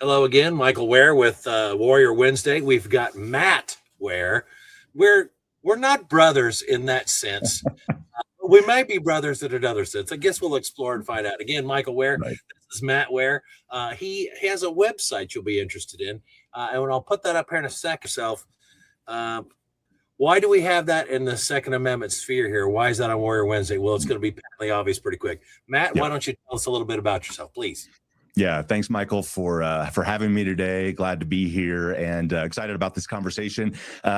Hello again, Michael Ware with Warrior Wednesday. We've got Matt Ware. We're not brothers in that sense. We might be brothers in another sense. I guess we'll explore and find out. Again, Michael Ware. Right. This is Matt Ware. He has a website you'll be interested in, and I'll put that up here in a second. Why do we have that in the Second Amendment sphere here? Why is that on Warrior Wednesday? Well, it's going to be patently obvious pretty quick. Matt, Why don't you tell us a little bit about yourself, please? Yeah, thanks, Michael, for having me today. Glad to be here and excited about this conversation.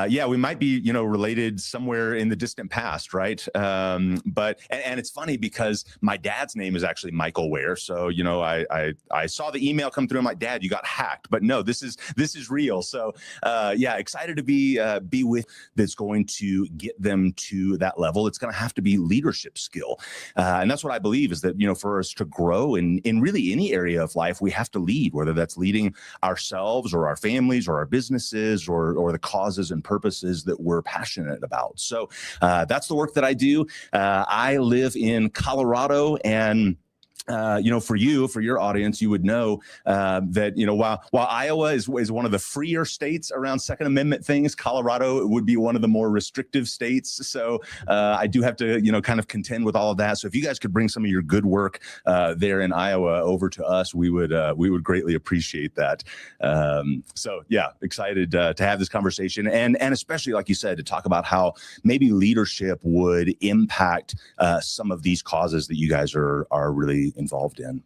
We might be, related somewhere in the distant past, right? But it's funny because my dad's name is actually Michael Ware. So, I saw the email come through. I'm like, Dad, you got hacked. But no, this is real. So, excited to be with that's going to get them to that level. It's going to have to be leadership skill, and that's what I believe is that for us to grow in really any area of life, we have to lead, whether that's leading ourselves or our families or our businesses or the causes and purposes that we're passionate about. So that's the work that I do. I live in Colorado, and for your audience, you would know that, while Iowa is one of the freer states around Second Amendment things, Colorado would be one of the more restrictive states. So I do have to, kind of contend with all of that. So if you guys could bring some of your good work there in Iowa over to us, we would greatly appreciate that. Excited to have this conversation and especially, like you said, to talk about how maybe leadership would impact some of these causes that you guys are really involved in.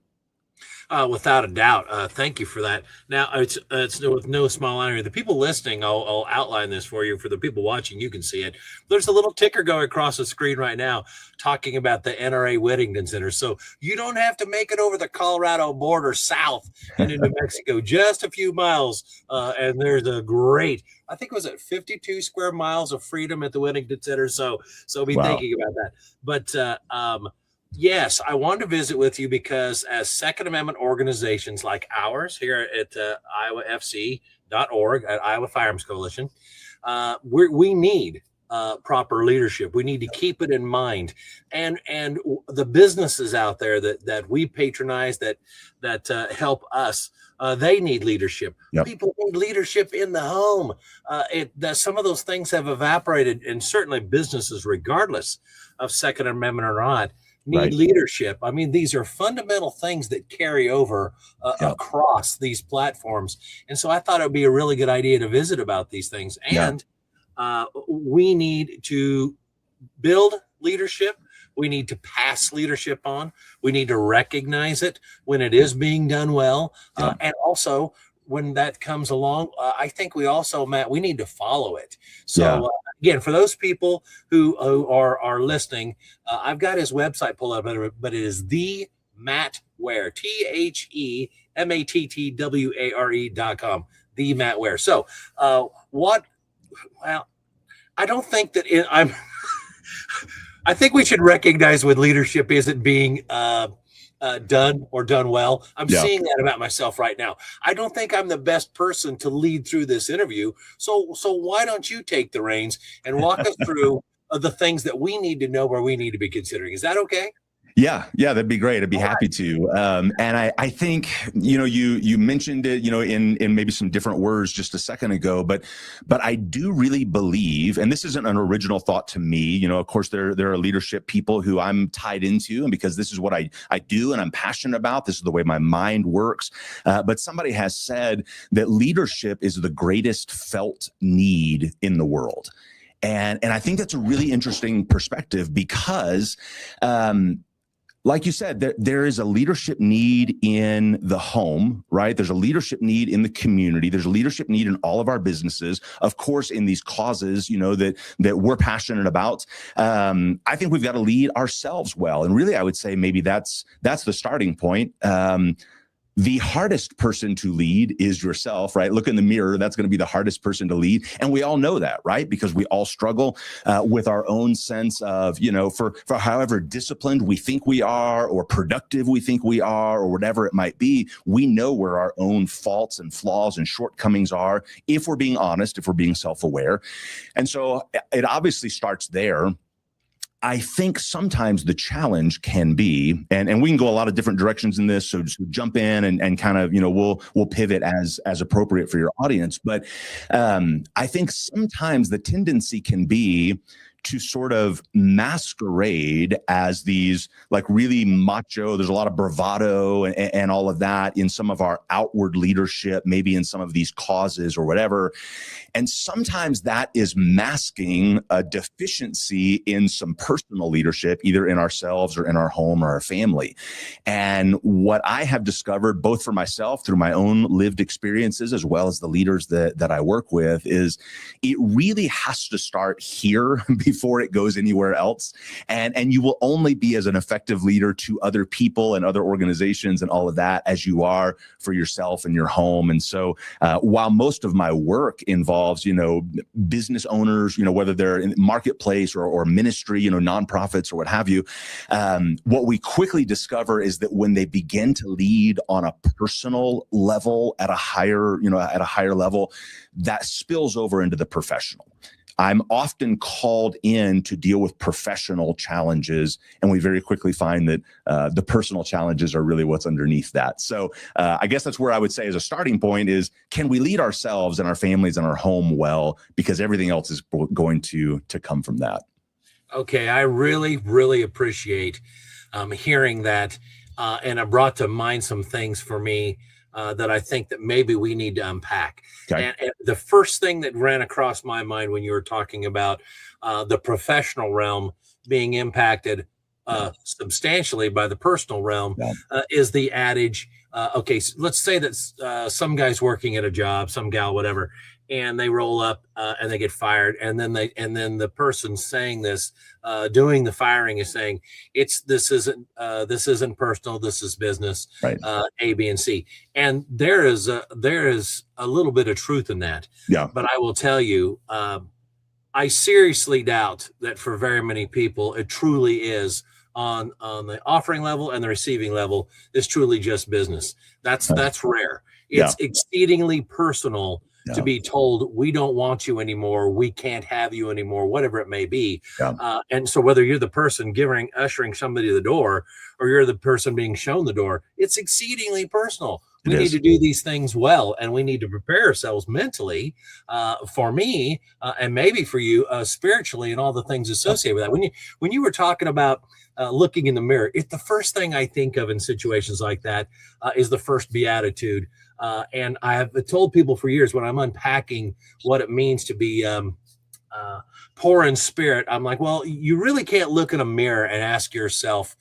Without a doubt. Thank you for that. Now, it's with no small honor. The people listening, I'll outline this for you. For the people watching, you can see it. There's a little ticker going across the screen right now talking about the NRA Weddington Center. So you don't have to make it over the Colorado border south and into Mexico, just a few miles. And there's a great, I think it was at 52 square miles of freedom at the Weddington Center. So be thinking about that. But yes, I wanted to visit with you because as Second Amendment organizations like ours here at iowafc.org, at Iowa Firearms Coalition, we need proper leadership. We need to keep it in mind. And the businesses out there that we patronize, that help us, they need leadership. Yep. People need leadership in the home. Some of those things have evaporated, and certainly businesses, regardless of Second Amendment or not, need leadership. I mean, these are fundamental things that carry over across these platforms. And so I thought it would be a really good idea to visit about these things. And we need to build leadership. We need to pass leadership on. We need to recognize it when it is being done well. And also, when that comes along, I think we also, Matt, we need to follow it. So again, for those people who are listening, I've got his website pulled up, but it is the Matt Ware, TheMattWare.com, the Matt Ware. So I don't think that I think we should recognize when leadership isn't being done well. I'm seeing that about myself right now. I don't think I'm the best person to lead through this interview. So why don't you take the reins and walk us through the things that we need to know, where we need to be considering? Is that okay? Yeah, that'd be great. I'd be happy to. And I think, you mentioned it, in maybe some different words just a second ago, but I do really believe, and this isn't an original thought to me, of course, there are leadership people who I'm tied into, and because this is what I do and I'm passionate about, this is the way my mind works. But somebody has said that leadership is the greatest felt need in the world. And I think that's a really interesting perspective because, like you said, there is a leadership need in the home, right? There's a leadership need in the community. There's a leadership need in all of our businesses, of course, in these causes, that we're passionate about. I think we've got to lead ourselves well. And really, I would say maybe that's the starting point. The hardest person to lead is yourself, right? Look in the mirror. That's going to be the hardest person to lead. And we all know that, right? Because we all struggle with our own sense of, for however disciplined we think we are or productive we think we are or whatever it might be, we know where our own faults and flaws and shortcomings are if we're being honest, if we're being self-aware. And so it obviously starts there. I think sometimes the challenge can be, and we can go a lot of different directions in this. So just jump in and kind of, we'll pivot as appropriate for your audience. But I think sometimes the tendency can be to sort of masquerade as these like really macho, there's a lot of bravado and all of that in some of our outward leadership, maybe in some of these causes or whatever. And sometimes that is masking a deficiency in some personal leadership, either in ourselves or in our home or our family. And what I have discovered, both for myself through my own lived experiences, as well as the leaders that I work with, is it really has to start here before it goes anywhere else. And you will only be as an effective leader to other people and other organizations and all of that as you are for yourself and your home. And so while most of my work involves, business owners, whether they're in marketplace or ministry, nonprofits or what have you, what we quickly discover is that when they begin to lead on a personal level at a higher level, that spills over into the professional. I'm often called in to deal with professional challenges, and we very quickly find that the personal challenges are really what's underneath that. So I guess that's where I would say as a starting point is, can we lead ourselves and our families and our home well? Because everything else is going to come from that. Okay, I really, really appreciate hearing that, and it brought to mind some things for me that I think that maybe we need to unpack. Okay. And the first thing that ran across my mind when you were talking about the professional realm being impacted substantially by the personal realm is the adage. Okay, so let's say that some guy's working at a job, some gal, whatever, and they roll up and they get fired, and then the person saying this, doing the firing, is saying this isn't personal, this is business, right? A, B, and C, and there is a little bit of truth in that. Yeah. But I will tell you, I seriously doubt that for very many people it truly is on the offering level and the receiving level is truly just business. That's rare. It's exceedingly personal to be told, we don't want you anymore, we can't have you anymore, whatever it may be. And so whether you're the person ushering somebody to the door or you're the person being shown the door, it's exceedingly personal. We need to do these things well, and we need to prepare ourselves mentally, for me, and maybe for you, spiritually, and all the things associated with that. When you were talking about looking in the mirror, the first thing I think of in situations like that is the first beatitude. And I have told people for years, when I'm unpacking what it means to be poor in spirit, I'm like, well, you really can't look in a mirror and ask yourself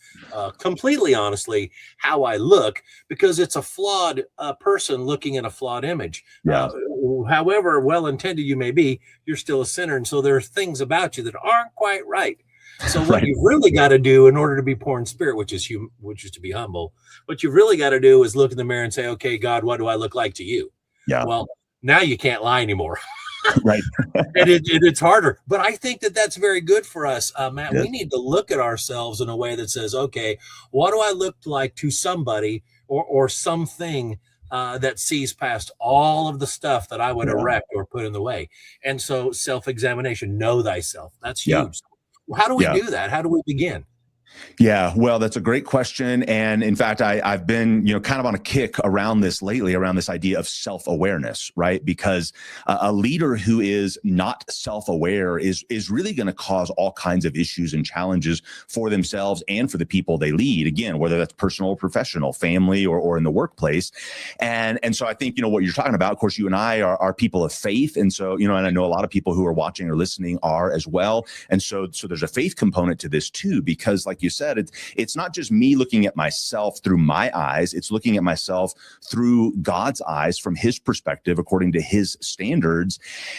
completely honestly how I look, because it's a flawed person looking at a flawed image. However well-intended you may be, you're still a sinner. And so there are things about you that aren't quite right. So what you've really got to do in order to be poor in spirit, which is to be humble, what you've really got to do is look in the mirror and say, okay, God, what do I look like to you? Well, now you can't lie anymore. Right. And it's harder. But I think that that's very good for us, Matt. We need to look at ourselves in a way that says, okay, what do I look like to somebody or something that sees past all of the stuff that I would erect or put in the way? And so self-examination, know thyself. That's huge. How do we do that? How do we begin? Yeah, well, that's a great question. And in fact, I've been, kind of on a kick around this lately, around this idea of self-awareness, right? Because a leader who is not self-aware is really going to cause all kinds of issues and challenges for themselves and for the people they lead. Again, whether that's personal or professional, family or in the workplace. And so I think, what you're talking about, of course, you and I are people of faith. And so, and I know a lot of people who are watching or listening are as well. And so there's a faith component to this too, because like you said, it's not just me looking at myself through my eyes. It's looking at myself through God's eyes from his perspective, according to his standards.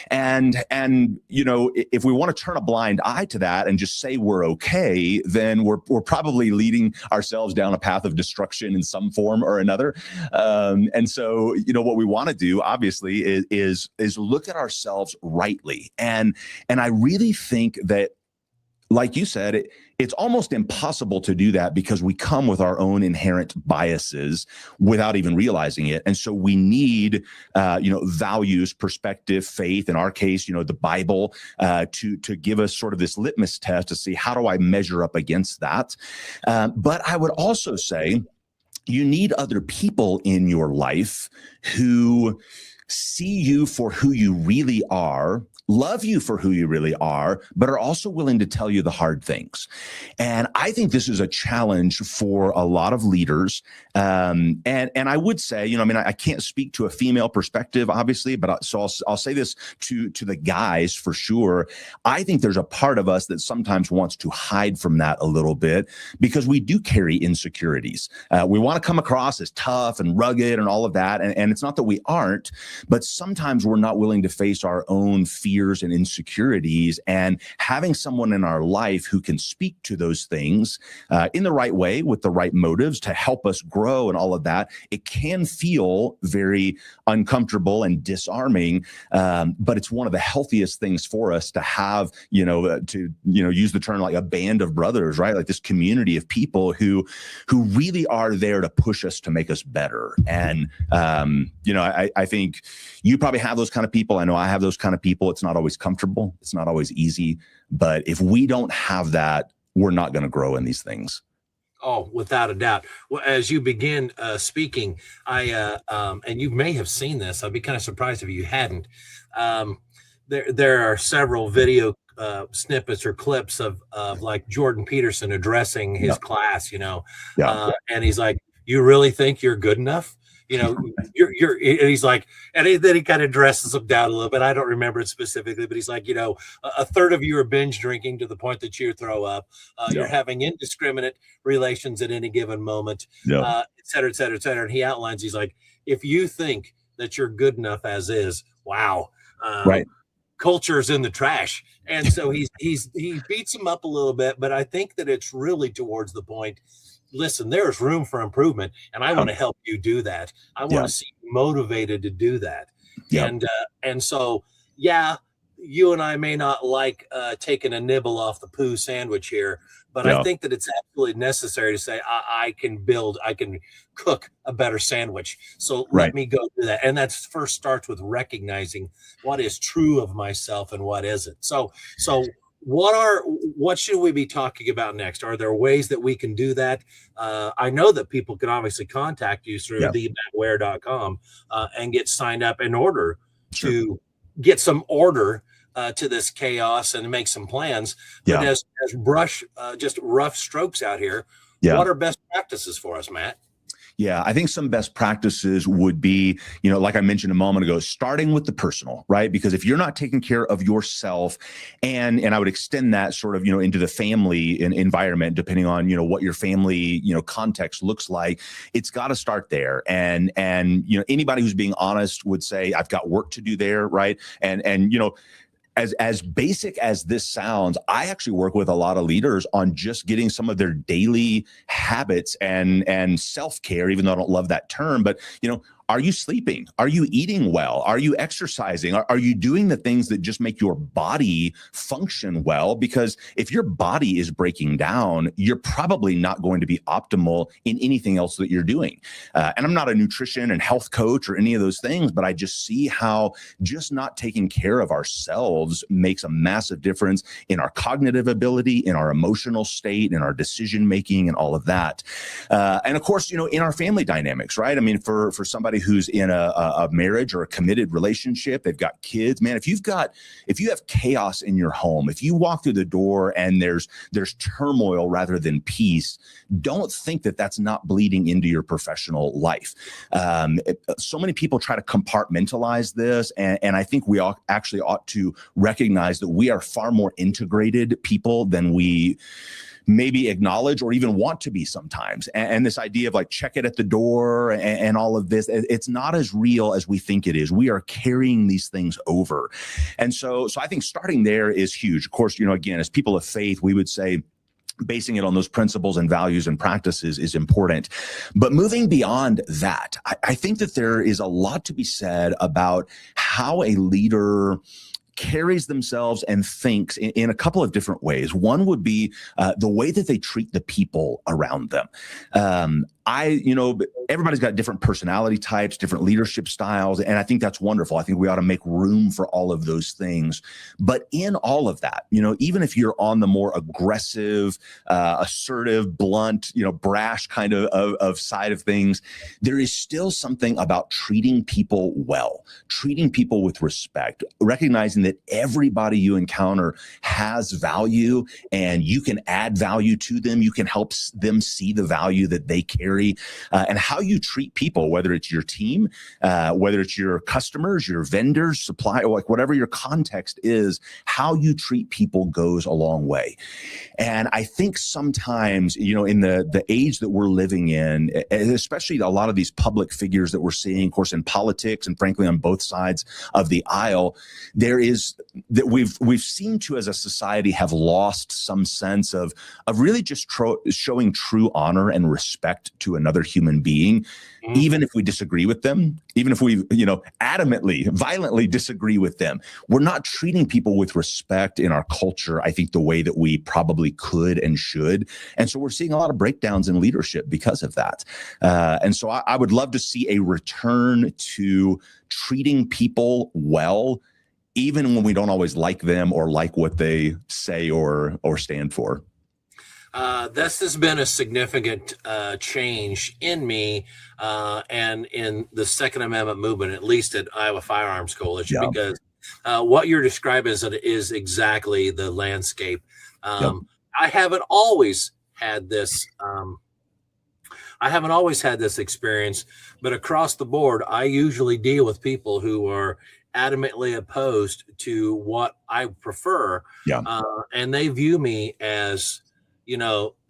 And if we want to turn a blind eye to that and just say we're okay, then we're probably leading ourselves down a path of destruction in some form or another. And so, what we want to do, obviously, is look at ourselves rightly. And I really think that like you said, it's almost impossible to do that because we come with our own inherent biases without even realizing it. And so we need, values, perspective, faith, in our case, the Bible, to give us sort of this litmus test to see, how do I measure up against that? But I would also say you need other people in your life who see you for who you really are, love you for who you really are, but are also willing to tell you the hard things. And I think this is a challenge for a lot of leaders. And I would say, I can't speak to a female perspective, obviously, but I'll say this to the guys for sure. I think there's a part of us that sometimes wants to hide from that a little bit because we do carry insecurities. We want to come across as tough and rugged and all of that. And it's not that we aren't, but sometimes we're not willing to face our own fears and insecurities, and having someone in our life who can speak to those things in the right way with the right motives to help us grow and all of that, it can feel very uncomfortable and disarming, but it's one of the healthiest things for us to have, to use the term like a band of brothers, right? Like this community of people who really are there to push us to make us better. And I think you probably have those kind of people. I know I have those kind of people. It's not always comfortable. It's not always easy. But if we don't have that, we're not going to grow in these things. Oh, without a doubt. Well, as you begin speaking, and you may have seen this. I'd be kind of surprised if you hadn't. There are several video snippets or clips of like Jordan Peterson addressing his class, and he's like, "You really think you're good enough? And he's like, and then he kind of dresses them down a little bit. I don't remember it specifically, but he's like, a third of you are binge drinking to the point that you throw up. You're having indiscriminate relations at any given moment, et cetera, et cetera, et cetera. And he outlines, he's like, if you think that you're good enough as is, wow. Right. Culture's in the trash. And so he beats him up a little bit, but I think that it's really towards the point. Listen, there's room for improvement, and I want to help you do that. I want to see you motivated to do that. And so, you and I may not like taking a nibble off the poo sandwich here, but I think that it's absolutely necessary to say, I can cook a better sandwich. So let me go do that. And that first starts with recognizing what is true of myself and what isn't. So what should we be talking about next? Are there ways that we can do that? I know that people can obviously contact you through themattware.com and get signed up in order to get some order to this chaos and make some plans. But as just rough strokes out here, what are best practices for us, Matt? Yeah, I think some best practices would be, like I mentioned a moment ago, starting with the personal, right? Because if you're not taking care of yourself, and I would extend that sort of, into the family environment, depending on, what your family, context looks like, it's got to start there. And anybody who's being honest would say, I've got work to do there, right? And as basic as this sounds, I actually work with a lot of leaders on just getting some of their daily habits and self-care, even though I don't love that term, but are you sleeping? Are you eating well? Are you exercising? Are you doing the things that just make your body function well? Because if your body is breaking down, you're probably not going to be optimal in anything else that you're doing. And I'm not a nutrition and health coach or any of those things, but I just see how just not taking care of ourselves makes a massive difference in our cognitive ability, in our emotional state, in our decision-making and all of that. And of course, in our family dynamics, right? I mean, for somebody who's in a marriage or a committed relationship, they've got kids, man, if you have chaos in your home, if you walk through the door and there's turmoil rather than peace, don't think that that's not bleeding into your professional life. So many people try to compartmentalize this, and I think we actually ought to recognize that we are far more integrated people than we maybe acknowledge or even want to be sometimes. And this idea of like, check it at the door and all of this, it's not as real as we think it is. We are carrying these things over. And so I think starting there is huge. Of course, again, as people of faith, we would say, basing it on those principles and values and practices is important. But moving beyond that, I think that there is a lot to be said about how a leader carries themselves and thinks in a couple of different ways. One would be the way that they treat the people around them. Everybody's got different personality types, different leadership styles, and I think that's wonderful. I think we ought to make room for all of those things. But in all of that, even if you're on the more aggressive, assertive, blunt, brash kind of side of things, there is still something about treating people well, treating people with respect, recognizing that everybody you encounter has value and you can add value to them. You can help them see the value that they carry, and how you treat people, whether it's your team, whether it's your customers, your vendors, supply, or like whatever your context is, how you treat people goes a long way. And I think sometimes, in the age that we're living in, especially a lot of these public figures that we're seeing, of course, in politics and frankly on both sides of the aisle, there is that we've seemed to, as a society, have lost some sense of really just showing true honor and respect to another human being, even if we disagree with them, even if we, adamantly, violently disagree with them. We're not treating people with respect in our culture, I think, the way that we probably could and should. And so we're seeing a lot of breakdowns in leadership because of that. And so I would love to see a return to treating people well, even when we don't always like them or like what they say or stand for. This has been a significant change in me and in the Second Amendment movement, at least at Iowa Firearms Coalition, because what you're describing is exactly the landscape. I haven't always had this. I haven't always had this experience, but across the board, I usually deal with people who are adamantly opposed to what I prefer, and they view me as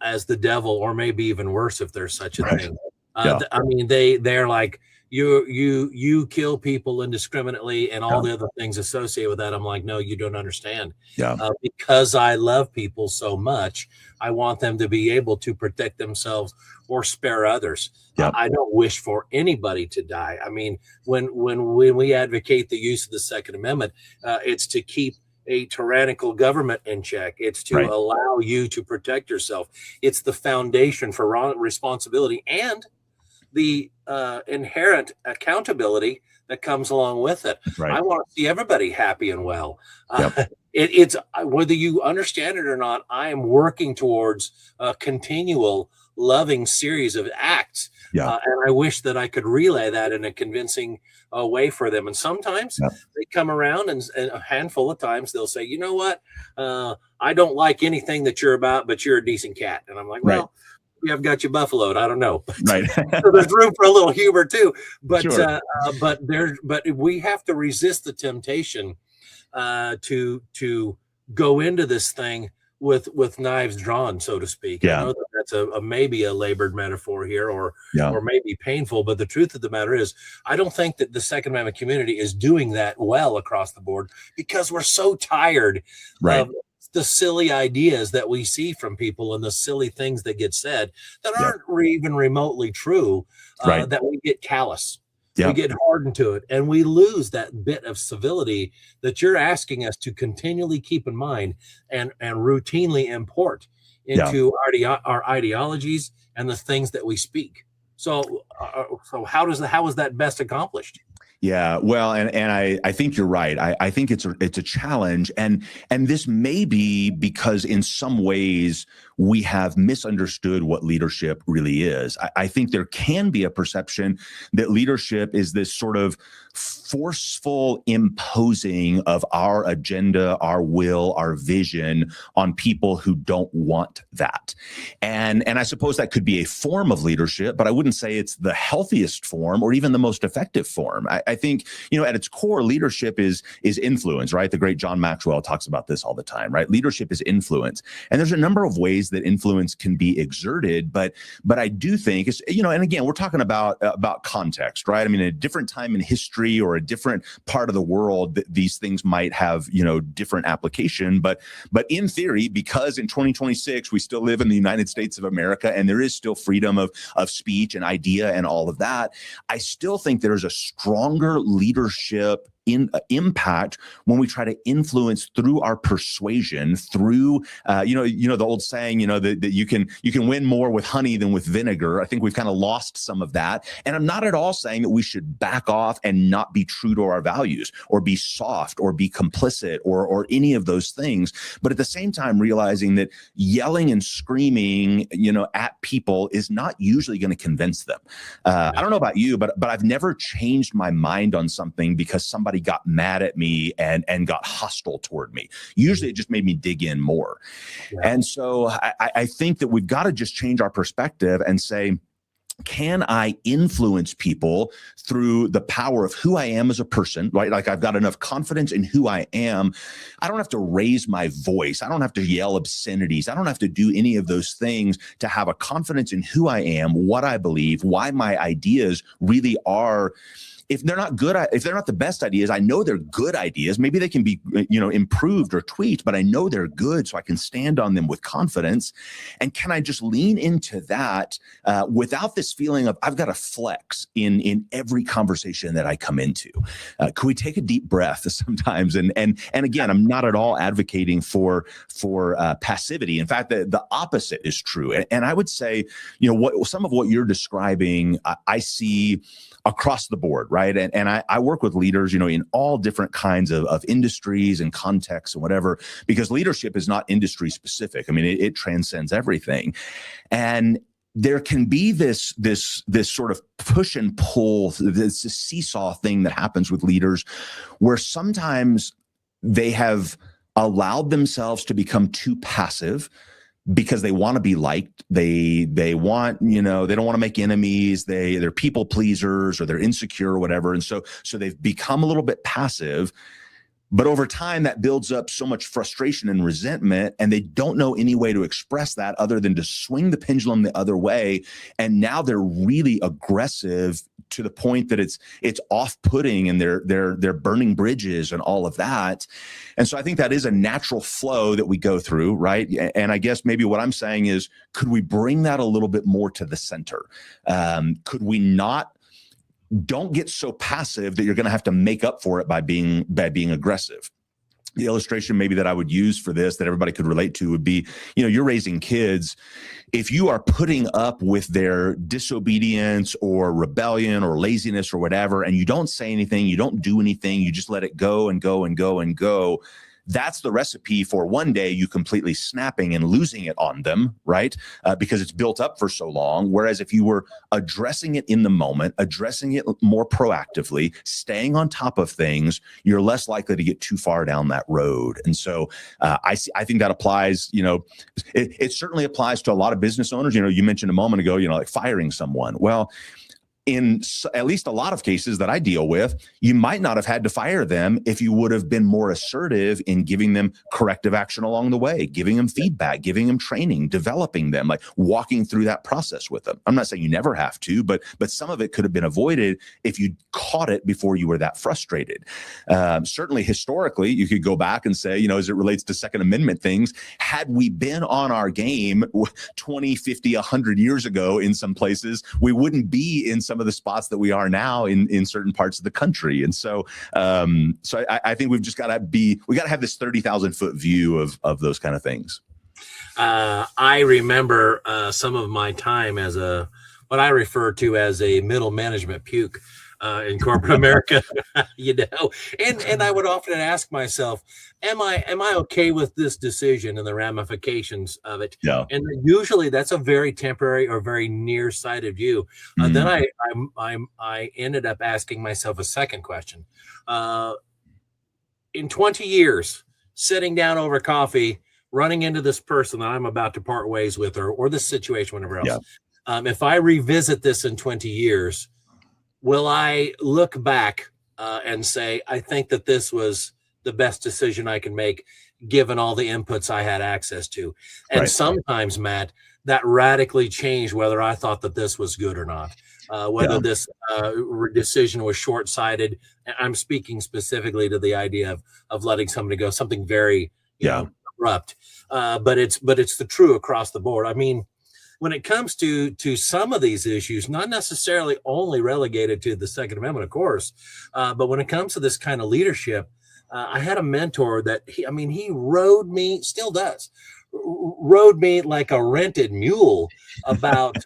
as the devil, or maybe even worse if there's such a thing. I mean, they're like, you kill people indiscriminately and all the other things associated with that. I'm like, no, you don't understand. Because I love people so much, I want them to be able to protect themselves or spare others. I don't wish for anybody to die. I mean, when we advocate the use of the Second Amendment, it's to keep a tyrannical government in check. It's to allow you to protect yourself. It's the foundation for responsibility and the inherent accountability that comes along with it. I want to see everybody happy and well. It's whether you understand it or not, I am working towards a continual loving series of acts. And I wish that I could relay that in a convincing way for them. And sometimes they come around and a handful of times they'll say, you know what? I don't like anything that you're about, but you're a decent cat. And I'm like, well, I've got you buffaloed. I don't know. So there's room for a little humor too. But but we have to resist the temptation to go into this thing with knives drawn, so to speak. I know that that's a maybe a labored metaphor here, or maybe painful, but the truth of the matter is, I don't think that the Second Amendment community is doing that well across the board, because we're so tired of the silly ideas that we see from people and the silly things that get said that aren't even remotely true, that we get callous. We get hardened to it, and we lose that bit of civility that you're asking us to continually keep in mind and routinely import into our ideologies and the things that we speak. So how is that best accomplished? Yeah, well, and I think you're right. I think it's a challenge, and this may be because in some ways we have misunderstood what leadership really is. I think there can be a perception that leadership is this sort of forceful imposing of our agenda, our will, our vision on people who don't want that. And I suppose that could be a form of leadership, but I wouldn't say it's the healthiest form or even the most effective form. I think, at its core, leadership is influence, right? The great John Maxwell talks about this all the time, right? Leadership is influence. And there's a number of ways that influence can be exerted, but I do think it's, and again, we're talking about context, right? I mean, a different time in history or a different part of the world, these things might have, different application. But in theory, because in 2026, we still live in the United States of America, and there is still freedom of speech and idea and all of that, I still think there's a stronger leadership impact when we try to influence through our persuasion, through the old saying, that you can win more with honey than with vinegar. I think we've kind of lost some of that. And I'm not at all saying that we should back off and not be true to our values or be soft or be complicit or any of those things. But at the same time, realizing that yelling and screaming, at people is not usually going to convince them. I don't know about you, but I've never changed my mind on something because somebody got mad at me and got hostile toward me. Usually it just made me dig in more. Yeah. And so I think that we've got to just change our perspective and say, can I influence people through the power of who I am as a person, right? Like I've got enough confidence in who I am. I don't have to raise my voice. I don't have to yell obscenities. I don't have to do any of those things to have a confidence in who I am, what I believe, why my ideas really are. If they're not good, if they're not the best ideas, I know they're good ideas. Maybe they can be, improved or tweaked, but I know they're good, so I can stand on them with confidence. And can I just lean into that without this feeling of I've got to flex in every conversation that I come into? Could we take a deep breath sometimes? And again, I'm not at all advocating for passivity. In fact, the opposite is true. And I would say, some of what you're describing, I see across the board, right? And I work with leaders, in all different kinds of industries and contexts and whatever, because leadership is not industry specific. I mean, it transcends everything. And there can be this sort of push and pull, this seesaw thing that happens with leaders where sometimes they have allowed themselves to become too passive because they want to be liked. They want, they don't want to make enemies. They're people pleasers or they're insecure or whatever. And so they've become a little bit passive, but over time that builds up so much frustration and resentment, and they don't know any way to express that other than to swing the pendulum the other way. And now they're really aggressive to the point that it's off-putting, and they're burning bridges and all of that. And so I think that is a natural flow that we go through, right? And I guess maybe what I'm saying is, could we bring that a little bit more to the center? Could we not? Don't get so passive that you're going to have to make up for it by being aggressive. The illustration maybe that I would use for this that everybody could relate to would be, you're raising kids. If you are putting up with their disobedience or rebellion or laziness or whatever, and you don't say anything, you don't do anything, you just let it go and go and go and go, that's the recipe for one day you completely snapping and losing it on them, right? Because it's built up for so long. Whereas if you were addressing it in the moment, addressing it more proactively, staying on top of things, you're less likely to get too far down that road. And so I think that applies, it certainly applies to a lot of business owners. You mentioned a moment ago, like firing someone. Well, in at least a lot of cases that I deal with, you might not have had to fire them if you would have been more assertive in giving them corrective action along the way, giving them feedback, giving them training, developing them, like walking through that process with them. I'm not saying you never have to, but some of it could have been avoided if you caught it before you were that frustrated. Certainly historically, you could go back and say, as it relates to Second Amendment things, had we been on our game 20, 50, 100 years ago in some places, we wouldn't be in some of the spots that we are now in certain parts of the country. And so I think we've just got to have this 30,000 foot view of those kind of things. I remember some of my time as what I refer to as a middle management puke in corporate America, and I would often ask myself, am I okay with this decision and the ramifications of it? Yeah. And usually that's a very temporary or very nearsighted view. Then I ended up asking myself a second question. In 20 years, sitting down over coffee, running into this person that I'm about to part ways with, or this situation, whatever else. Yeah. If I revisit this in 20 years, will I look back and say, I think that this was the best decision I can make, given all the inputs I had access to? And sometimes, Matt, that radically changed whether I thought that this was good or not, whether this decision was short-sighted. I'm speaking specifically to the idea of letting somebody go, something very abrupt. But it's the true across the board. I mean, when it comes to some of these issues, not necessarily only relegated to the Second Amendment, of course, but when it comes to this kind of leadership, I had a mentor that he rode me, still does, rode me like a rented mule about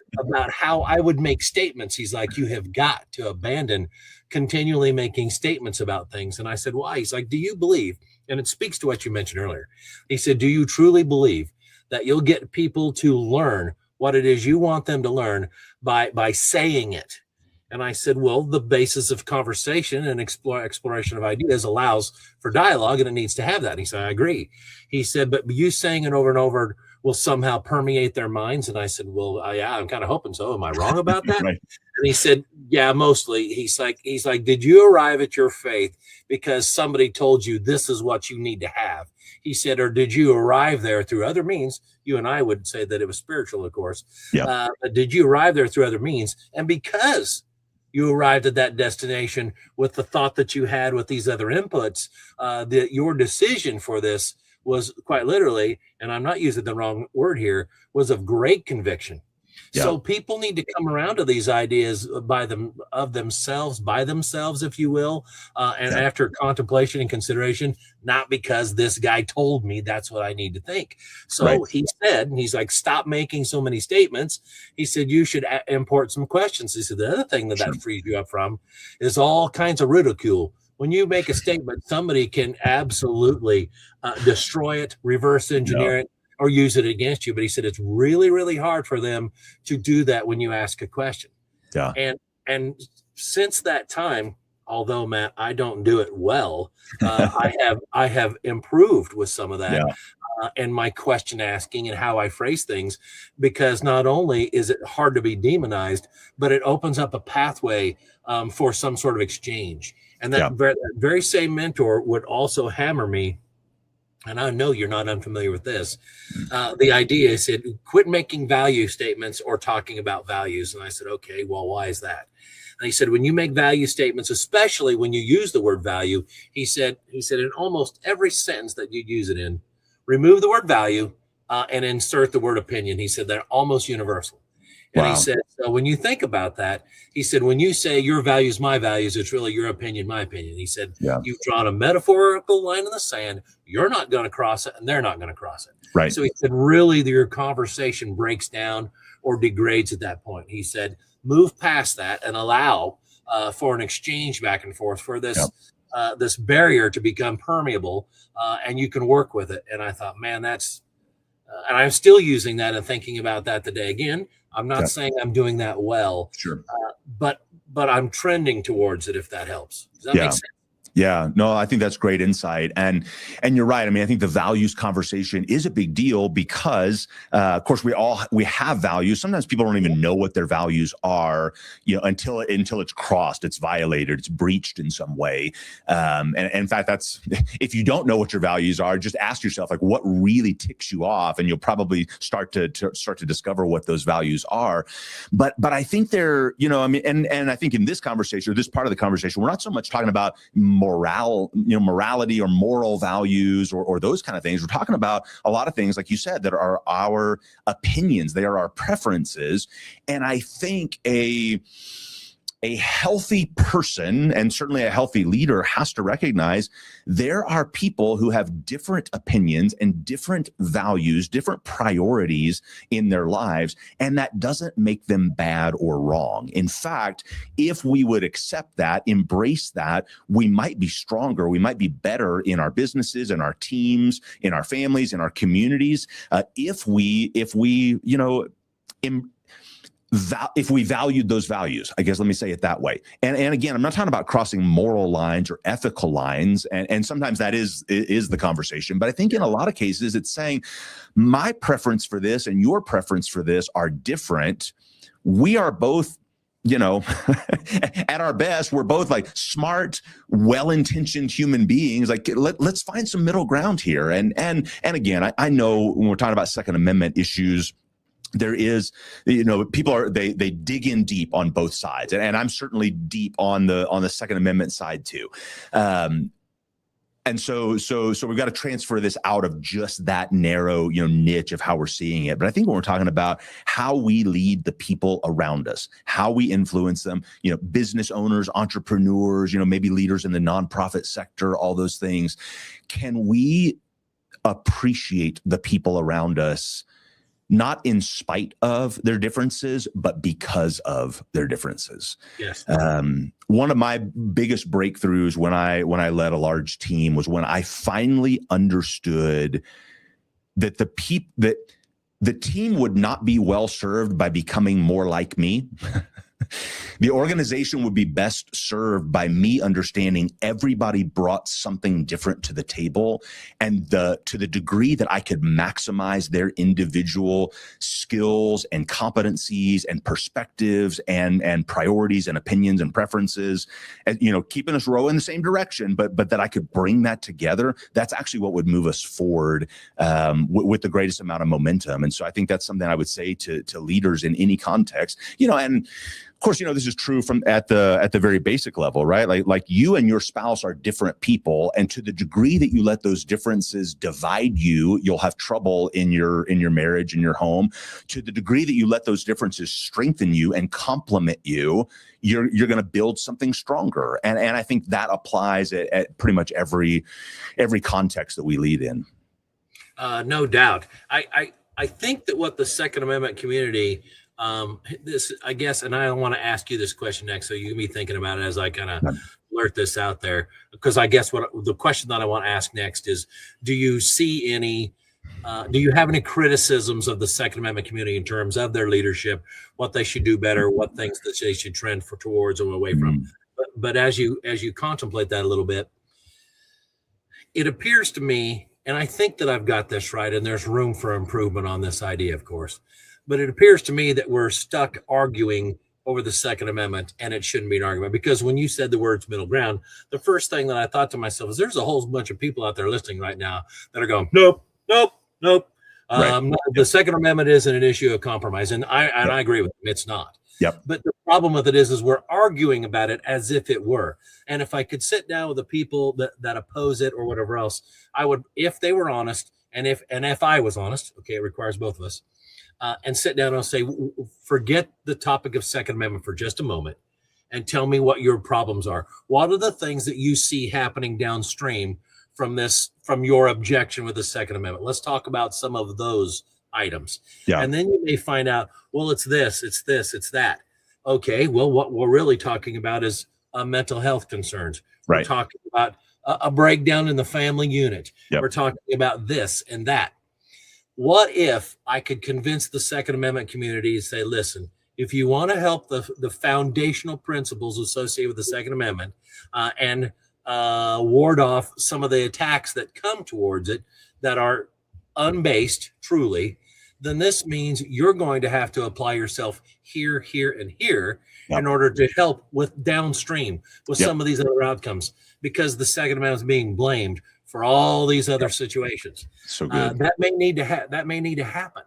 how I would make statements. He's like, you have got to abandon continually making statements about things. And I said, why? He's like, do you believe? And it speaks to what you mentioned earlier. He said, do you truly believe that you'll get people to learn what it is you want them to learn by saying it? And I said, well, the basis of conversation and exploration of ideas allows for dialogue, and it needs to have that. And he said, I agree. He said, but you saying it over and over will somehow permeate their minds. And I said, well, yeah, I'm kind of hoping so. Am I wrong about that? Right. And he said, yeah, mostly. He's like, did you arrive at your faith because somebody told you this is what you need to have? He said, or did you arrive there through other means? You and I would say that it was spiritual, of course. Yeah. Did you arrive there through other means? And because you arrived at that destination with the thought that you had with these other inputs, that your decision for this was quite literally, and I'm not using the wrong word here, was of great conviction. Yeah. So people need to come around to these ideas by themselves, if you will, and after contemplation and consideration, not because this guy told me that's what I need to think. So he said, and he's like, stop making so many statements. He said, you should import some questions. He said, the other thing that frees you up from is all kinds of ridicule. When you make a statement, somebody can absolutely destroy it, reverse engineer it, or use it against you. But he said it's really, really hard for them to do that when you ask a question. Yeah. And since that time, although Matt, I don't do it well, I have improved with some of that. And my question asking and how I phrase things, because not only is it hard to be demonized, but it opens up a pathway for some sort of exchange. And that very same mentor would also hammer me. And I know you're not unfamiliar with this. The idea is, said, quit making value statements or talking about values. And I said, okay, well, why is that? And he said, when you make value statements, especially when you use the word value, he said in almost every sentence that you use it in, remove the word value and insert the word opinion. He said they're almost universal. And he said, so when you think about that, he said, when you say your values, my values, it's really your opinion, my opinion. He said, you've drawn a metaphorical line in the sand. You're not going to cross it and they're not going to cross it. Right. So he said, really, your conversation breaks down or degrades at that point. He said, move past that and allow for an exchange back and forth for this this barrier to become permeable, and you can work with it. And I thought, man, that's and I'm still using that and thinking about that today. Again, I'm not saying I'm doing that well, but I'm trending towards it, if that helps. Does that make sense? Yeah, no, I think that's great insight. And you're right. I mean, I think the values conversation is a big deal because, of course, we have values. Sometimes people don't even know what their values are, until it's crossed, it's violated, it's breached in some way. And in fact, that's, if you don't know what your values are, just ask yourself, like, what really ticks you off, and you'll probably start to discover what those values are. But I think they're, and I think in this conversation, or this part of the conversation, we're not so much talking about morality or moral values or those kind of things. We're talking about a lot of things, like you said, that are our opinions. They are our preferences. And I think a healthy person, and certainly a healthy leader, has to recognize there are people who have different opinions and different values, different priorities in their lives, and that doesn't make them bad or wrong. In fact, if we would accept that, embrace that, we might be stronger, we might be better in our businesses, in our teams, in our families, in our communities, if we valued those values. I guess, let me say it that way. And again, I'm not talking about crossing moral lines or ethical lines. And sometimes that is the conversation. But I think in a lot of cases, it's saying my preference for this and your preference for this are different. We are both, at our best, we're both like smart, well-intentioned human beings. Like, let's find some middle ground here. And again, I know when we're talking about Second Amendment issues, there is, people they dig in deep on both sides, and I'm certainly deep on the Second Amendment side too. And so we've got to transfer this out of just that narrow, niche of how we're seeing it. But I think when we're talking about how we lead the people around us, how we influence them, business owners, entrepreneurs, maybe leaders in the nonprofit sector, all those things, can we appreciate the people around us, not in spite of their differences, but because of their differences? Yes. One of my biggest breakthroughs when I led a large team was when I finally understood that the team would not be well served by becoming more like me. The organization would be best served by me understanding everybody brought something different to the table, and to the degree that I could maximize their individual skills and competencies and perspectives and priorities and opinions and preferences, and keeping us rowing in the same direction, but that I could bring that together. That's actually what would move us forward with the greatest amount of momentum. And so I think that's something I would say to leaders in any context, and of course, this is true from at the very basic level, right? Like you and your spouse are different people, and to the degree that you let those differences divide you, you'll have trouble in your marriage, in your home. To the degree that you let those differences strengthen you and complement you, you're going to build something stronger. And I think that applies at pretty much every context that we lead in. No doubt. I think that what the Second Amendment community, this, I guess, and I want to ask you this question next, so you can be thinking about it as I kind of blurt this out there, because I guess what the question that I want to ask next is, do you have any criticisms of the Second Amendment community in terms of their leadership, what they should do better, what things that they should trend towards or away from? But as you contemplate that a little bit, it appears to me, and I think that I've got this right, and there's room for improvement on this idea, of course, but it appears to me that we're stuck arguing over the Second Amendment, and it shouldn't be an argument. Because when you said the words middle ground, the first thing that I thought to myself is there's a whole bunch of people out there listening right now that are going, nope. Right. The Second Amendment isn't an issue of compromise. And I agree with them. It's not. Yep. But the problem with it is we're arguing about it as if it were. And if I could sit down with the people that oppose it or whatever else, I would, if they were honest, and if I was honest, okay, it requires both of us, and sit down and say, forget the topic of Second Amendment for just a moment and tell me what your problems are. What are the things that you see happening downstream from your objection with the Second Amendment? Let's talk about some of those items. Yeah. And then you may find out, well, it's this, it's that. Okay, well, what we're really talking about is mental health concerns. Right. We're talking about a breakdown in the family unit. Yep. We're talking about this and that. What if I could convince the Second Amendment community to say, listen, if you want to help the foundational principles associated with the Second Amendment and ward off some of the attacks that come towards it that are unbased, truly, then this means you're going to have to apply yourself here, and here in order to help with downstream with some of these other outcomes, because the Second Amendment is being blamed for all these other situations. So good. That may need to happen.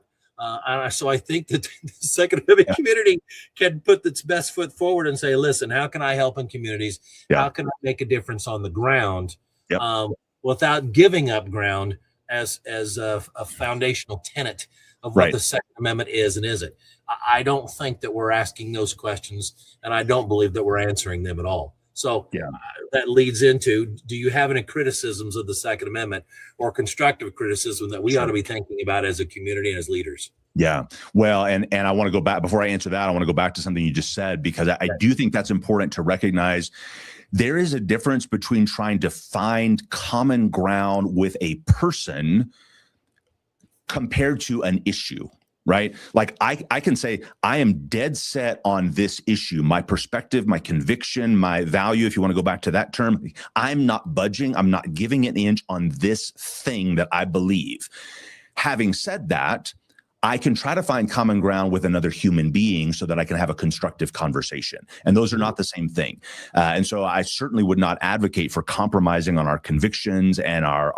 So I think that the Second Amendment community can put its best foot forward and say, listen, how can I help in communities? How can I make a difference on the ground without giving up ground as a foundational tenet of what the Second Amendment is and isn't? I don't think that we're asking those questions, and I don't believe that we're answering them at all. So that leads into, do you have any criticisms of the Second Amendment or constructive criticism that we ought to be thinking about as a community and as leaders? Yeah. Well, and I want to go back, before I answer that, I want to go back to something you just said, because I do think that's important to recognize. There is a difference between trying to find common ground with a person compared to an issue. Right? Like I can say, I am dead set on this issue, my perspective, my conviction, my value, if you want to go back to that term. I'm not budging. I'm not giving an inch on this thing that I believe. Having said that, I can try to find common ground with another human being so that I can have a constructive conversation. And those are not the same thing. And so I certainly would not advocate for compromising on our convictions and our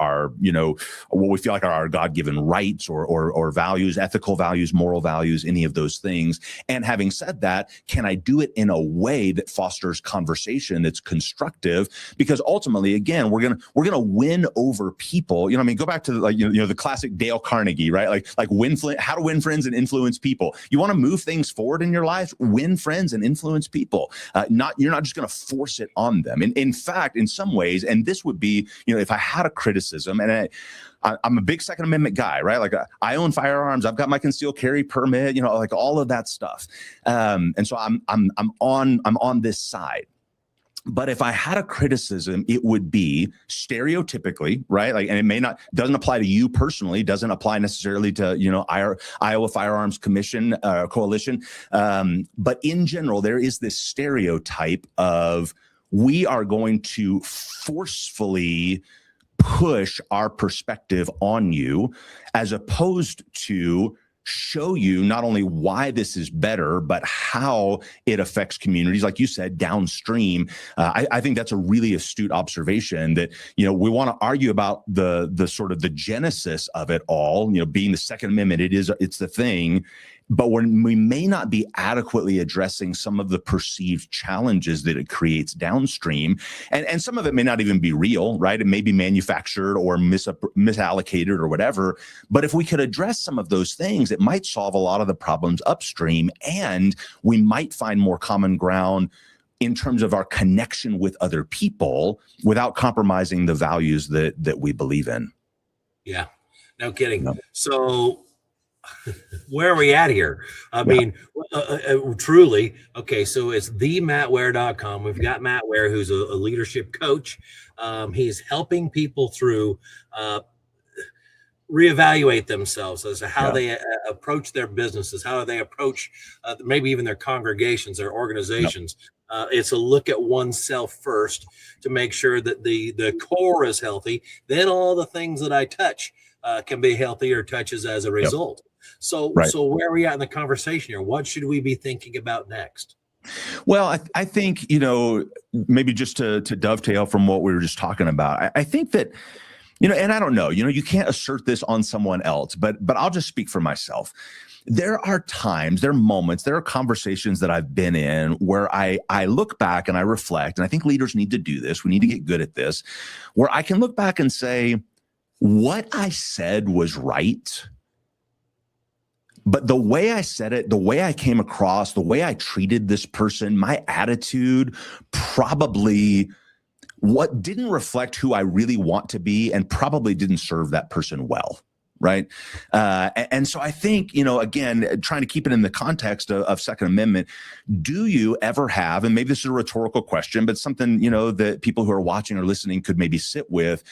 what we feel like are our God-given rights or values, ethical values, moral values, any of those things. And having said that, can I do it in a way that fosters conversation that's constructive? Because ultimately, again, we're gonna win over people. Go back to the classic Dale Carnegie, right? Like how to win friends and influence people. You want to move things forward in your life, win friends and influence people. You're not just going to force it on them. And in fact, in some ways, and this would be, if I had a criticism, and I'm a big Second Amendment guy, right? Like I own firearms, I've got my concealed carry permit, like all of that stuff. And so I'm on this side. But if I had a criticism, it would be stereotypically, right? Like, and it doesn't apply to you personally, doesn't apply necessarily to, Iowa Firearms Commission Coalition. But in general, there is this stereotype of we are going to forcefully push our perspective on you, as opposed to show you not only why this is better, but how it affects communities, like you said, downstream. I think that's a really astute observation that, we want to argue about the sort of the genesis of it all, being the Second Amendment, it's the thing. But when we may not be adequately addressing some of the perceived challenges that it creates downstream, and some of it may not even be real, right? It may be manufactured or misallocated or whatever. But if we could address some of those things, it might solve a lot of the problems upstream, and we might find more common ground in terms of our connection with other people without compromising the values that we believe in. Yeah, no kidding. No. So where are we at here? I mean, truly. Okay, so it's themattware.com. We've got Matt Ware, who's a leadership coach. He's helping people through reevaluate themselves as to how they approach their businesses, how they approach maybe even their congregations, their organizations. It's a look at oneself first to make sure that the core is healthy. Then all the things that I touch can be healthy or touches as a result. So where are we at in the conversation here? What should we be thinking about next? Well, I think, maybe just to dovetail from what we were just talking about, I think that, and I don't know, you can't assert this on someone else, but I'll just speak for myself. There are times, there are moments, there are conversations that I've been in where I look back and I reflect, and I think leaders need to do this. We need to get good at this, where I can look back and say, what I said was right. But the way I said it, the way I came across, the way I treated this person, my attitude probably what didn't reflect who I really want to be, and probably didn't serve that person well. Right. And so I think, again, trying to keep it in the context of Second Amendment, do you ever have, and maybe this is a rhetorical question, but something, that people who are watching or listening could maybe sit with.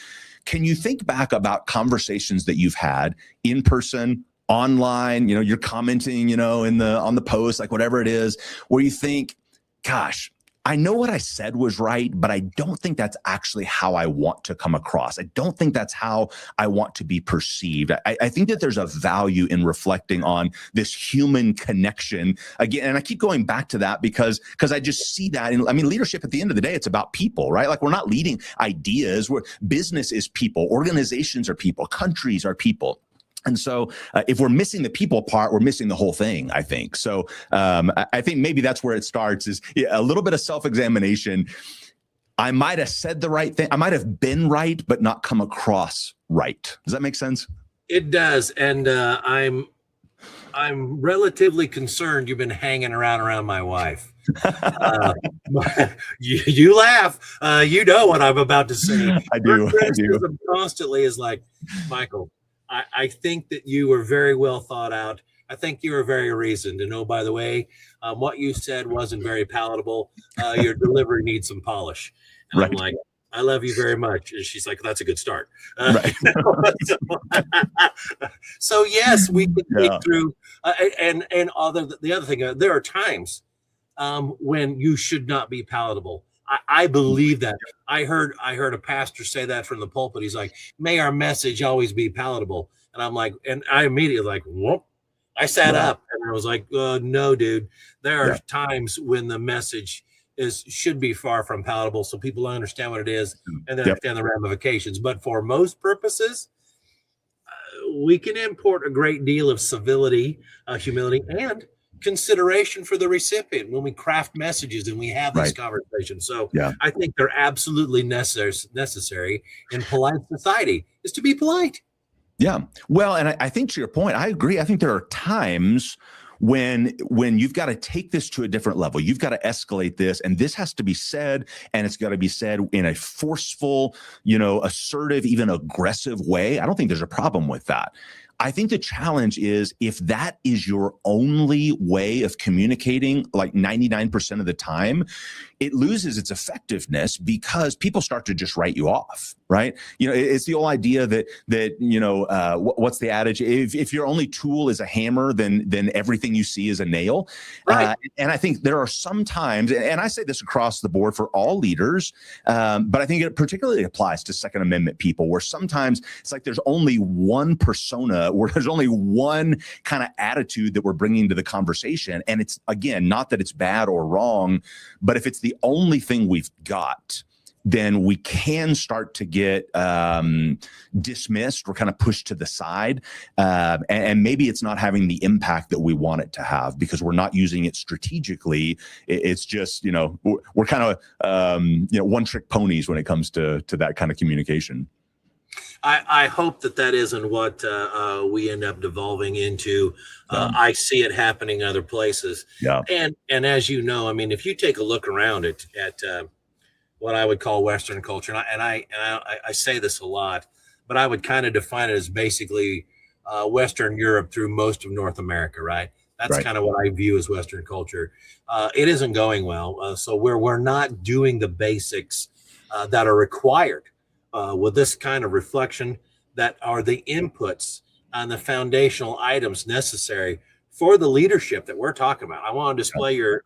Can you think back about conversations that you've had in person, online, you're commenting, on the post, like whatever it is, where you think, gosh, I know what I said was right, but I don't think that's actually how I want to come across. I don't think that's how I want to be perceived. I think that there's a value in reflecting on this human connection again. And I keep going back to that because I just see that. Leadership at the end of the day, it's about people, right? Like, we're not leading ideas. Business is people. Organizations are people. Countries are people. And so if we're missing the people part, we're missing the whole thing, I think. So I think maybe that's where it starts, is a little bit of self-examination. I might have said the right thing. I might have been right, but not come across right. Does that make sense? It does. And I'm relatively concerned you've been hanging around my wife. You laugh. You know what I'm about to say. I do. Constantly is like, Michael, I think that you were very well thought out. I think you were very reasoned. And by the way, what you said wasn't very palatable. Your delivery needs some polish. And right. I'm like, I love you very much. And she's like, that's a good start. Right. So yes, we can think through. And the other thing, there are times when you should not be palatable. I believe that. I heard a pastor say that from the pulpit. He's like, may our message always be palatable. And I'm like, and I immediately like, whoop. I sat Yeah. up and I was like, no, dude, there are Yeah. times when the message should be far from palatable so people understand what it is and they Yep. understand the ramifications. But for most purposes, we can import a great deal of civility, humility, and consideration for the recipient when we craft messages and we have these Right. conversations. So Yeah. I think they're absolutely necessary in polite society is to be polite. Yeah. Well, and I think to your point, I agree. I think there are times when you've got to take this to a different level. You've got to escalate this, and this has to be said, and it's got to be said in a forceful, assertive, even aggressive way. I don't think there's a problem with that. I think the challenge is if that is your only way of communicating, like 99% of the time, it loses its effectiveness because people start to just write you off, right? It's the old idea that what's the adage? If your only tool is a hammer, then everything you see is a nail. Right. And I think there are some times, and I say this across the board for all leaders, but I think it particularly applies to Second Amendment people, where sometimes it's like there's only one persona, where there's only one kind of attitude that we're bringing to the conversation. And it's, again, not that it's bad or wrong, but if it's the only thing we've got, then we can start to get dismissed or kind of pushed to the side. And maybe it's not having the impact that we want it to have because we're not using it strategically. It's just, we're kind of, one-trick ponies when it comes to that kind of communication. I hope that isn't what we end up devolving into. I see it happening other places. Yeah. And as you know, I mean, if you take a look around at what I would call Western culture, and I say this a lot, but I would kind of define it as basically Western Europe through most of North America, right? That's Right. kind of what I view as Western culture. It isn't going well. So we're not doing the basics that are required with this kind of reflection that are the inputs and the foundational items necessary for the leadership that we're talking about. I want to display your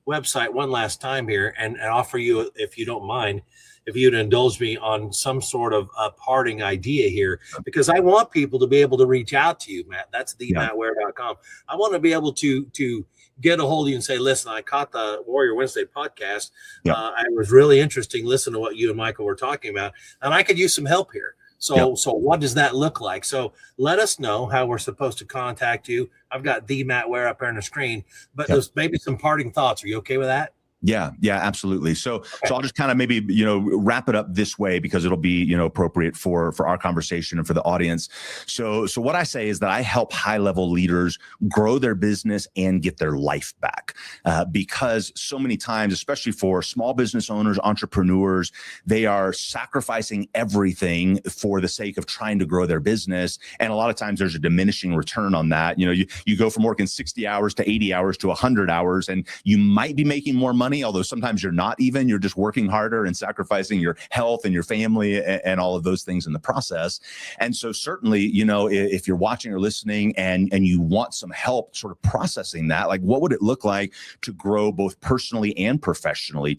website one last time here and offer you, if you don't mind, if you'd indulge me on some sort of parting idea here, because I want people to be able to reach out to you, Matt. That's mattware.com. I want to be able to get a hold of you and say, listen, I caught the Warrior Wednesday podcast. It was really interesting listening to what you and Michael were talking about, and I could use some help here. So what does that look like? So let us know how we're supposed to contact you. I've got the Matt Ware up there on the screen, but there's maybe some parting thoughts. Are you okay with that? Yeah, absolutely. So I'll just kind of maybe, wrap it up this way because it'll be, appropriate for our conversation and for the audience. So what I say is that I help high-level leaders grow their business and get their life back because so many times, especially for small business owners, entrepreneurs, they are sacrificing everything for the sake of trying to grow their business. And a lot of times there's a diminishing return on that. You go from working 60 hours to 80 hours to 100 hours, and you might be making more money, although sometimes you're not even, you're just working harder and sacrificing your health and your family and all of those things in the process. And so certainly, if you're watching or listening and you want some help sort of processing that, like what would it look like to grow both personally and professionally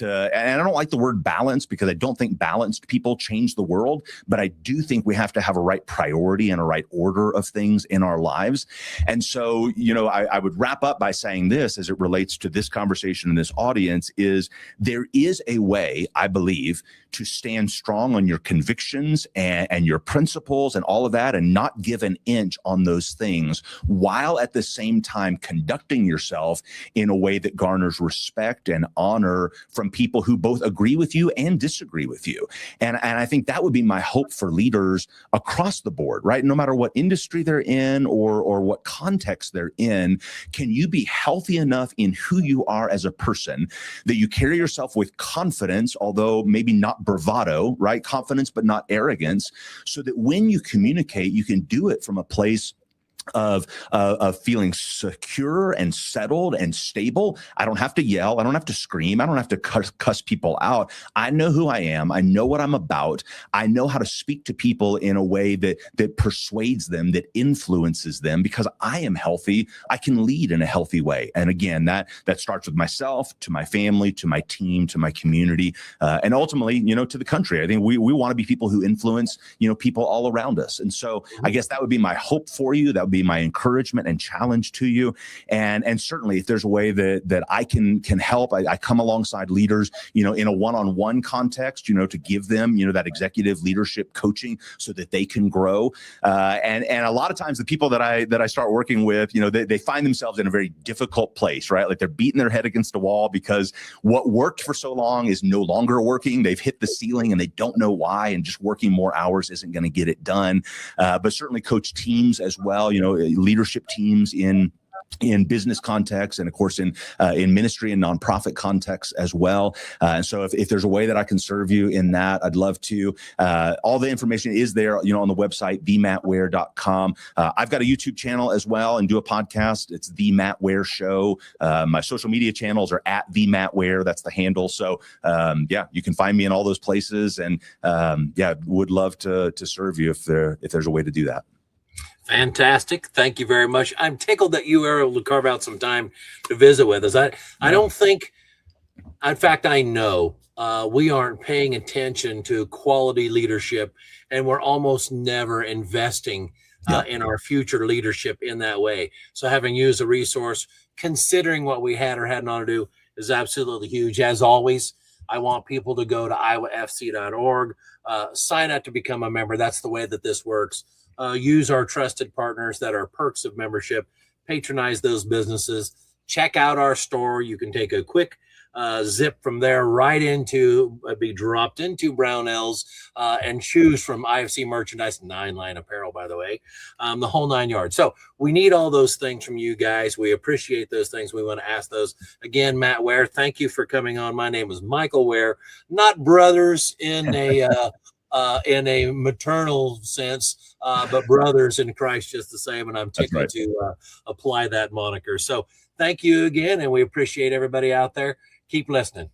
and I don't like the word balance because I don't think balanced people change the world, but I do think we have to have a right priority and a right order of things in our lives. And so, I would wrap up by saying this as it relates to this conversation and this audience is there is a way, I believe, to stand strong on your convictions and your principles and all of that and not give an inch on those things while at the same time conducting yourself in a way that garners respect and honor from people who both agree with you and disagree with you. And I think that would be my hope for leaders across the board, right? No matter what industry they're in or what context they're in, can you be healthy enough in who you are as a person that you carry yourself with confidence, although maybe not bravado, right? Confidence, but not arrogance, so that when you communicate, you can do it from a place of feeling secure and settled and stable. I don't have to yell. I don't have to scream. I don't have to cuss people out. I know who I am. I know what I'm about. I know how to speak to people in a way that persuades them, that influences them, because I am healthy. I can lead in a healthy way. And again, that starts with myself, to my family, to my team, to my community, and ultimately, to the country. I think we want to be people who influence, people all around us. And so I guess that would be my hope for you. That would be be my encouragement and challenge to you. And certainly if there's a way that I can help, I come alongside leaders, in a one-on-one context, to give them, that executive leadership coaching so that they can grow. And a lot of times the people that I start working with, they find themselves in a very difficult place, right? Like they're beating their head against the wall because what worked for so long is no longer working. They've hit the ceiling and they don't know why, and just working more hours isn't going to get it done. But certainly coach teams as well, leadership teams in business context, and of course in ministry and nonprofit context as well. And so if there's a way that I can serve you in that, I'd love to. All the information is there, on the website, themattware.com. I've got a YouTube channel as well and do a podcast. It's The Matt Ware Show. My social media channels are at The Matt Ware. That's the handle. So you can find me in all those places, and would love to serve you if there's a way to do that. Fantastic. Thank you very much. I'm tickled that you were able to carve out some time to visit with us. I don't think, in fact, I know we aren't paying attention to quality leadership, and we're almost never investing in our future leadership in that way. So having you as a resource, considering what we had or had not to do, is absolutely huge. As always, I want people to go to iowafc.org, sign up to become a member. That's the way that this works. Use our trusted partners that are perks of membership, patronize those businesses, check out our store. You can take a quick zip from there right into, be dropped into Brownells and choose from IFC merchandise, 9-line apparel, by the way, the whole 9 yards. So we need all those things from you guys. We appreciate those things. We want to ask those. Again, Matt Ware, thank you for coming on. My name is Michael Ware, not brothers in a maternal sense, but brothers in Christ just the same. And I'm tickled to apply that moniker. So thank you again. And we appreciate everybody out there. Keep listening.